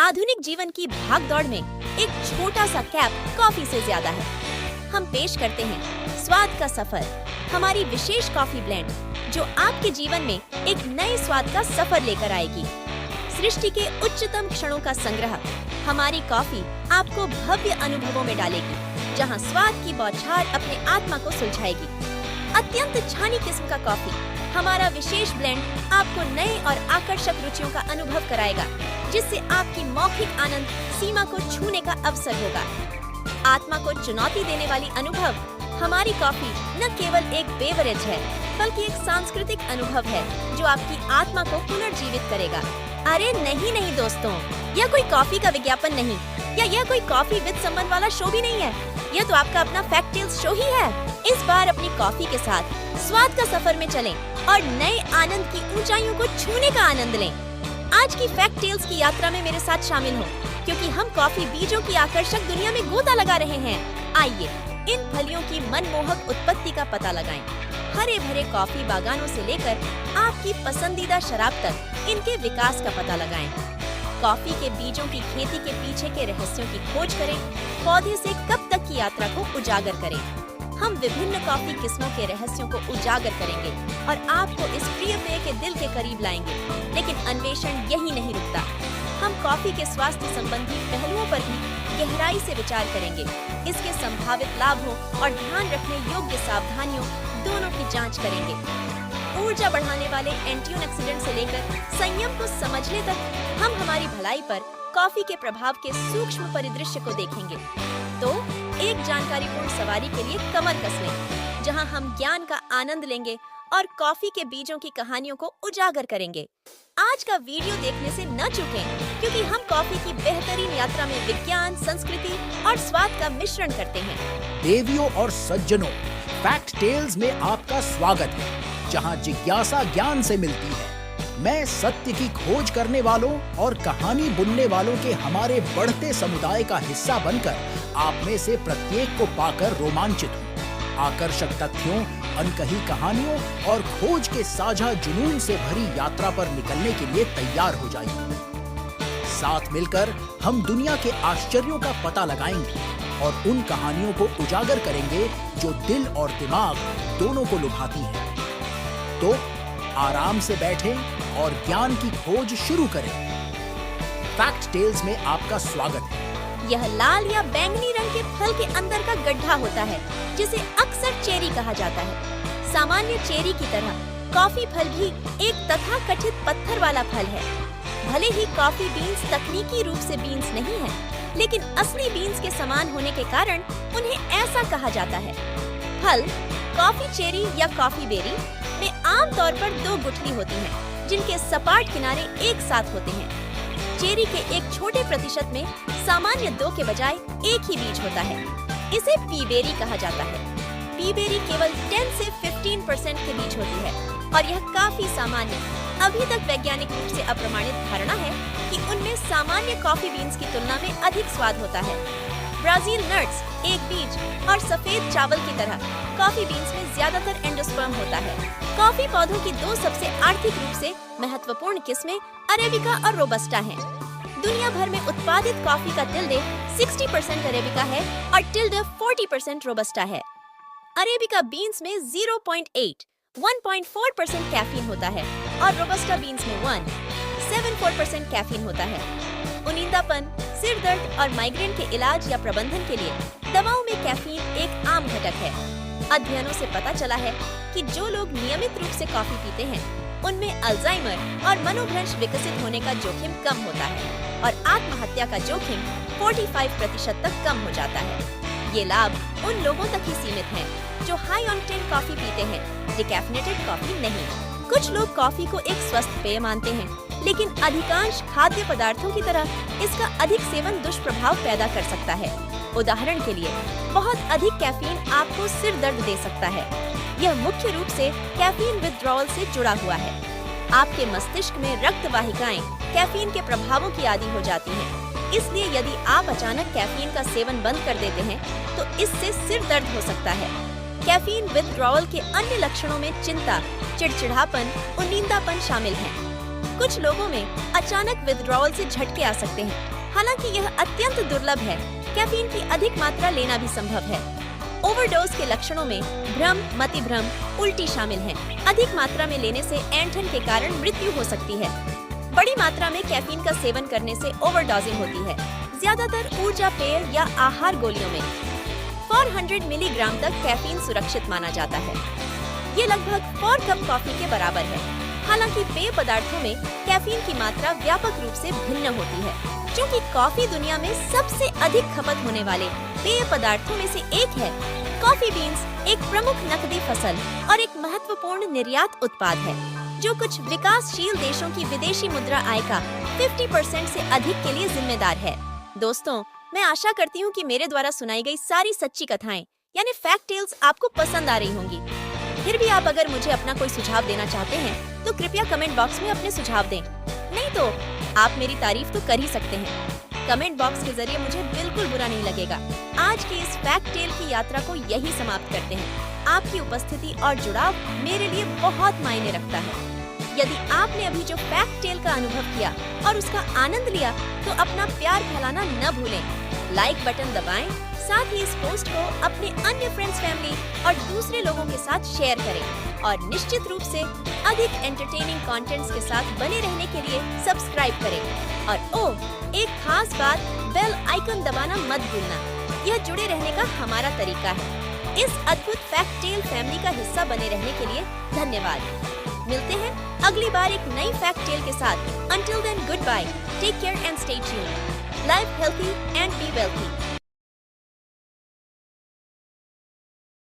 आधुनिक जीवन की भागदौड़ में एक छोटा सा कैप कॉफी से ज्यादा है। हम पेश करते हैं स्वाद का सफर, हमारी विशेष कॉफी ब्लेंड जो आपके जीवन में एक नए स्वाद का सफर लेकर आएगी। सृष्टि के उच्चतम क्षणों का संग्रह, हमारी कॉफी आपको भव्य अनुभवों में डालेगी, जहां स्वाद की बौछार अपने आत्मा को सुलझाएगी। अत्यंत छानी किस्म का कॉफी, हमारा विशेष ब्लेंड आपको नए और आकर्षक रुचियों का अनुभव कराएगा, जिससे आपकी मौखिक आनंद सीमा को छूने का अवसर होगा। आत्मा को चुनौती देने वाली अनुभव, हमारी कॉफी न केवल एक बेवरेज है, बल्कि एक सांस्कृतिक अनुभव है जो आपकी आत्मा को पुनर्जीवित करेगा। अरे नहीं दोस्तों, यह कोई कॉफी का विज्ञापन नहीं, या यह कोई कॉफी विद संबंध वाला शो भी नहीं है। यह तो आपका अपना फैक्ट टेल्स शो ही है। इस बार अपनी कॉफी के साथ स्वाद का सफर में चलें और नए आनंद की ऊंचाइयों को छूने का आनंद लें। आज की फैक्ट टेल्स की यात्रा में मेरे साथ शामिल हो, क्योंकि हम कॉफी बीजों की आकर्षक दुनिया में गोता लगा रहे हैं। आइए इन फलियों की मनमोहक उत्पत्ति का पता लगाएं। हरे भरे कॉफी बागानों से लेकर आपकी पसंदीदा शराब तक इनके विकास का पता लगाएं। कॉफी के बीजों की खेती के पीछे के रहस्यों की खोज करें, पौधे से कब तक की यात्रा को उजागर करें। हम विभिन्न कॉफी किस्मों के रहस्यों को उजागर करेंगे और आपको इस प्रिय पेय के दिल के करीब लाएंगे। लेकिन अन्वेषण यही नहीं रुकता। हम कॉफी के स्वास्थ्य संबंधी पहलुओं पर भी गहराई से विचार करेंगे। इसके संभावित लाभों और ध्यान रखने योग्य सावधानियों दोनों की जांच करेंगे। ऊर्जा बढ़ाने वाले एंटीऑक्सीडेंट से लेकर संयम को समझने तक हम हमारी भलाई पर कॉफी के प्रभाव के सूक्ष्म परिदृश्य को देखेंगे। तो एक जानकारीपूर्ण सवारी के लिए कमर कस लें, जहां हम ज्ञान का आनंद लेंगे और कॉफी के बीजों की कहानियों को उजागर करेंगे। आज का वीडियो देखने से न चूकें, क्योंकि हम कॉफी की बेहतरीन यात्रा में विज्ञान, संस्कृति और स्वाद का मिश्रण करते हैं। देवियों और सज्जनों, फैक्ट टेल्स में आपका स्वागत है, जहां जिज्ञासा ज्ञान से मिलती है। मैं सत्य की खोज करने वालों और कहानी बुनने वालों के हमारे बढ़ते समुदाय का हिस्सा बनकर आप में से प्रत्येक को पाकर रोमांचित हूँ। आकर्षक तथ्यों, अनकही कहानियों और खोज के साझा जुनून से भरी यात्रा पर निकलने के लिए तैयार हो जाइए। साथ मिलकर हम दुनिया के आश्चर्यों का पता लगाएंगे और उन कहानियों को उजागर करेंगे जो दिल और दिमाग दोनों को लुभाती हैं। तो आराम से बैठें और ज्ञान की खोज शुरू करें। फैक्ट टेल्स में आपका स्वागत है। यह लाल या बैंगनी रंग के फल के अंदर का गड्ढा होता है, जिसे अक्सर चेरी कहा जाता है। सामान्य चेरी की तरह कॉफी फल भी एक तथाकथित पत्थर वाला फल है। भले ही कॉफी बीन्स तकनीकी रूप से बीन्स नहीं है, लेकिन असली बीन्स के समान होने के कारण उन्हें ऐसा कहा जाता है। फल कॉफी चेरी या कॉफी बेरी में आमतौर पर दो गुठली होती हैं, जिनके सपाट किनारे एक साथ होते हैं। चेरी के एक छोटे प्रतिशत में सामान्य दो के बजाय एक ही बीज होता है। इसे पी बेरी कहा जाता है। पी बेरी केवल 10 से 15% के बीज होती है और यह काफी सामान्य, अभी तक वैज्ञानिक रूप से अप्रमाणित धारणा है कि उनमें सामान्य कॉफी बीन्स की तुलना में अधिक स्वाद होता है। ब्राजील नट्स, एक बीज और सफेद चावल की तरह कॉफी बीन्स में ज्यादातर एंडोस्पर्म होता है। कॉफी पौधों की दो सबसे आर्थिक रूप से महत्वपूर्ण किस्में अरेबिका और रोबस्टा हैं। दुनिया भर में उत्पादित कॉफी का टिल्डे 60% अरेबिका है और टिल्डे 40% रोबस्टा है। अरेबिका बीन्स में 1.4% कैफीन होता है और रोबस्टा बीन्स में 1.74% कैफीन होता है। उनींदापन, सिर दर्द और माइग्रेन के इलाज या प्रबंधन के लिए दवाओं में कैफीन एक आम घटक है। अध्ययनों से पता चला है कि जो लोग नियमित रूप से कॉफी पीते हैं, उनमें अल्जाइमर और मनोभ्रंश विकसित होने का जोखिम कम होता है और आत्महत्या का जोखिम 45% तक कम हो जाता है। ये लाभ उन लोगों तक ही सीमित हैं जो हाई ऑक्टेन कॉफी पीते हैं, डिकैफिनेटेड कॉफी नहीं। कुछ लोग कॉफी को एक स्वस्थ पेय मानते हैं, लेकिन अधिकांश खाद्य पदार्थों की तरह इसका अधिक सेवन दुष्प्रभाव पैदा कर सकता है। उदाहरण के लिए, बहुत अधिक कैफीन आपको सिर दर्द दे सकता है। यह मुख्य रूप से कैफीन विथड्रॉवल से जुड़ा हुआ है। आपके मस्तिष्क में रक्त वाहिकाएं कैफीन के प्रभावों की आदी हो जाती हैं। इसलिए यदि आप अचानक कैफीन का सेवन बंद कर देते हैं, तो इससे सिर दर्द हो सकता है। कैफीन विथड्रॉवल के अन्य लक्षणों में चिंता, चिड़चिड़ापन और नींदापन शामिल हैं। कुछ लोगों में अचानक विथड्रॉवल से झटके आ सकते हैं, हालांकि यह अत्यंत दुर्लभ है, कैफीन की अधिक मात्रा लेना भी संभव है। ओवरडोज के लक्षणों में भ्रम, मतिभ्रम, उल्टी शामिल हैं। अधिक मात्रा में लेने से ऐंठन के कारण मृत्यु हो सकती है। बड़ी मात्रा में कैफीन का सेवन करने से ओवरडोजिंग होती है, ज्यादातर ऊर्जा पेय या आहार गोलियों में। 400 मिलीग्राम तक कैफीन सुरक्षित माना जाता है। ये लगभग 4 कप कॉफी के बराबर है। हालांकि पेय पदार्थों में कैफीन की मात्रा व्यापक रूप से भिन्न होती है। क्योंकि कॉफी दुनिया में सबसे अधिक खपत होने वाले पेय पदार्थों में से एक है, कॉफी बीन्स एक प्रमुख नकदी फसल और एक महत्वपूर्ण निर्यात उत्पाद है, जो कुछ विकासशील देशों की विदेशी मुद्रा आय का 50% से अधिक के लिए जिम्मेदार है। दोस्तों, मैं आशा करती हूँ कि मेरे द्वारा सुनाई गई सारी सच्ची कथाएं यानी फैक्ट टेल्स आपको पसंद आ रही होंगी। फिर भी आप अगर मुझे अपना कोई सुझाव देना चाहते हैं तो कृपया कमेंट बॉक्स में अपने सुझाव दें। नहीं तो आप मेरी तारीफ तो कर ही सकते हैं। कमेंट बॉक्स के जरिए मुझे बिल्कुल बुरा नहीं लगेगा। आज की इस फैक्ट टेल की यात्रा को यही समाप्त करते हैं। आपकी उपस्थिति और जुड़ाव मेरे लिए बहुत मायने रखता है। यदि आपने अभी जो फैक्ट टेल का अनुभव किया और उसका आनंद लिया तो अपना प्यार फैलाना न भूलें। लाइक बटन दबाएं, साथ ही इस पोस्ट को अपने अन्य फ्रेंड्स, फैमिली और दूसरे लोगों के साथ शेयर करें और निश्चित रूप से अधिक एंटरटेनिंग कंटेंट्स के साथ बने रहने के लिए सब्सक्राइब करें। और एक खास बात, बेल आइकन दबाना मत भूलना। यह जुड़े रहने का हमारा तरीका है। इस अद्भुत फैक्ट टेल फैमिली का हिस्सा बने रहने के लिए धन्यवाद। मिलते हैं अगली बार एक नई फैक्ट टेल के साथ। Until then, goodbye. Take care and stay tuned. Live healthy and be wealthy.